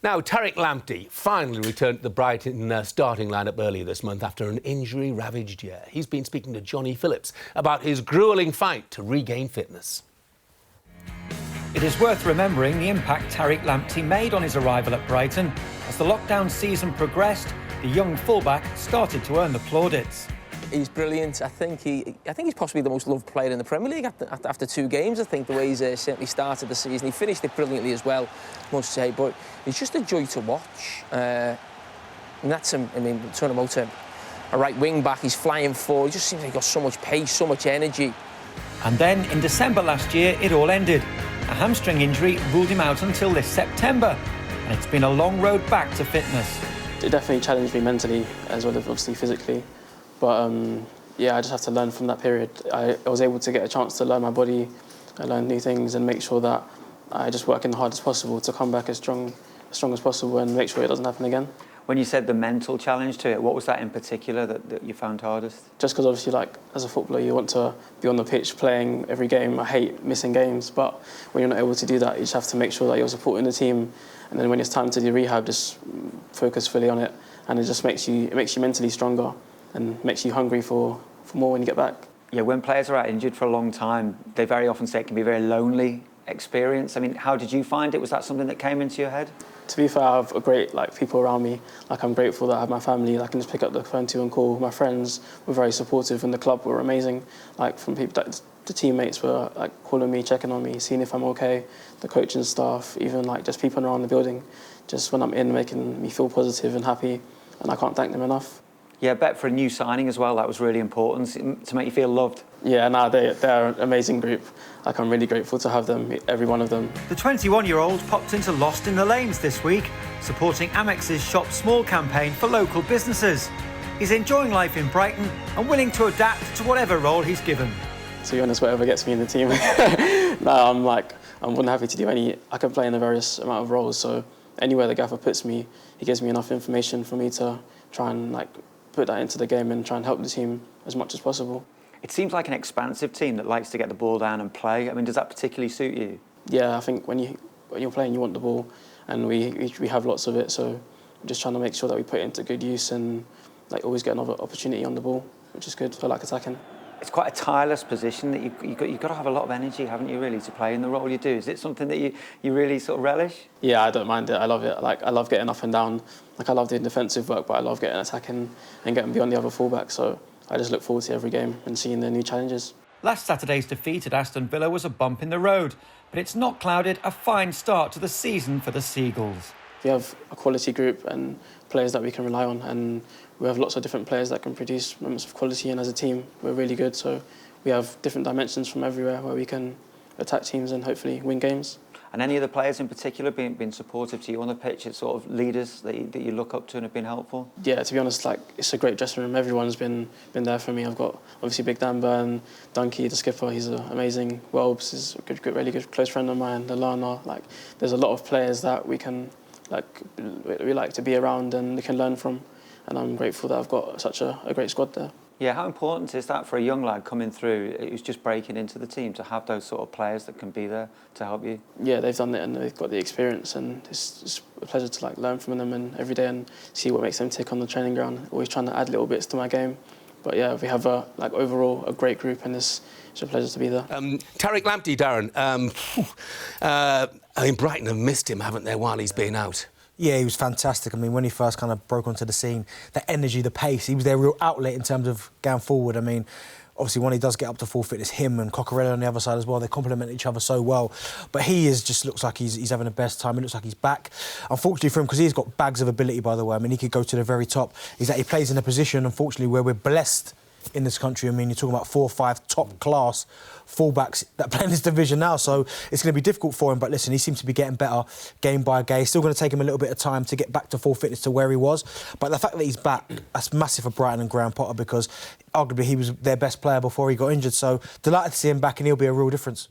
Now, Tariq Lamptey finally returned to the Brighton starting lineup earlier this month after an injury-ravaged year. He's been speaking to Johnny Phillips about his gruelling fight to regain fitness. It is worth remembering the impact Tariq Lamptey made on his arrival at Brighton. As the lockdown season progressed, the young fullback started to earn the plaudits. He's brilliant. I think he's possibly the most loved player in the Premier League after 2 games. I think the way he's certainly started the season. He finished it brilliantly as well, must say. But he's just a joy to watch. And that's him. I mean, talking about a right wing back, he's flying forward. He just seems like he's got so much pace, so much energy. And then in December last year, it all ended. A hamstring injury ruled him out until this September. And it's been a long road back to fitness. It definitely challenged me mentally as well as obviously physically. But yeah, I just have to learn from that period. I was able to get a chance to learn my body, learn new things and make sure that I just work as hard as possible to come back as strong as possible and make sure it doesn't happen again. When you said the mental challenge to it, what was that in particular that you found hardest? Just because obviously, like, as a footballer, you want to be on the pitch playing every game. I hate missing games, but when you're not able to do that, you just have to make sure that you're supporting the team. And then when it's time to do rehab, just focus fully on it. And it just makes you mentally stronger and makes you hungry for more when you get back. Yeah, when players are out injured for a long time, they very often say it can be a very lonely experience. I mean, how did you find it? Was that something that came into your head? To be fair, I have great people around me. I'm grateful that I have my family that I can just pick up the phone to and call. My friends were very supportive and the club were amazing. From people, the teammates were calling me, checking on me, seeing if I'm okay. The coaching staff, even just people around the building, just when I'm in, making me feel positive and happy. And I can't thank them enough. Yeah, I bet for a new signing as well, that was really important, to make you feel loved. Yeah, no, they're an amazing group. I'm really grateful to have them, every one of them. The 21-year-old popped into Lost in the Lanes this week, supporting Amex's Shop Small campaign for local businesses. He's enjoying life in Brighton and willing to adapt to whatever role he's given. To be honest, whatever gets me in the team. No, I'm more than happy to do I can play in a various amount of roles, so anywhere the gaffer puts me, he gives me enough information for me to try and put that into the game and try and help the team as much as possible. It seems like an expansive team that likes to get the ball down and play. I mean, does that particularly suit you? Yeah, I think when you're playing, you want the ball, and we have lots of it. So I'm just trying to make sure that we put it into good use and always get another opportunity on the ball, which is good for attacking. It's quite a tireless position that you've got to have a lot of energy, haven't you, really, to play in the role you do? Is it something that you really sort of relish? Yeah, I don't mind it. I love it. I love getting up and down. I love doing defensive work, but I love getting attacking and getting beyond the other fullback. So I just look forward to every game and seeing the new challenges. Last Saturday's defeat at Aston Villa was a bump in the road, but it's not clouded a fine start to the season for the Seagulls. We have a quality group and players that we can rely on, and we have lots of different players that can produce moments of quality, and as a team we're really good, so we have different dimensions from everywhere where we can attack teams and hopefully win games. And any of the players in particular been supportive to you on the pitch? It's sort of leaders that you look up to and have been helpful? Yeah, to be honest, it's a great dressing room. Everyone's been there for me. I've got obviously Big Dan Burn, Dunkey, the skipper, he's amazing. Welbs is a really good close friend of mine, Lallana. There's a lot of players that we can we like to be around and we can learn from, and I'm grateful that I've got such a great squad there. Yeah, how important is that for a young lad coming through who's just breaking into the team to have those sort of players that can be there to help you? Yeah, they've done it and they've got the experience, and it's a pleasure to learn from them and every day and see what makes them tick on the training ground. Always trying to add little bits to my game, but yeah, we have overall a great group, and it's a pleasure to be there. Tariq Lamptey, Darren. Brighton have missed him, haven't they, while he's been out? Yeah, he was fantastic. I mean, when he first kind of broke onto the scene, the energy, the pace, he was their real outlet in terms of going forward. I mean, obviously, when he does get up to full fitness, him and Cocorella on the other side as well, they complement each other so well. But he just looks like he's having the best time. It looks like he's back. Unfortunately for him, because he's got bags of ability, by the way. I mean, he could go to the very top. Is that he plays in a position, unfortunately, where we're blessed in this country. I mean, you're talking about 4 or 5 top-class fullbacks that play in this division now, so it's going to be difficult for him. But listen, he seems to be getting better game by game. It's still going to take him a little bit of time to get back to full fitness to where he was. But the fact that he's back, that's massive for Brighton and Graham Potter, because arguably he was their best player before he got injured. So delighted to see him back, and he'll be a real difference.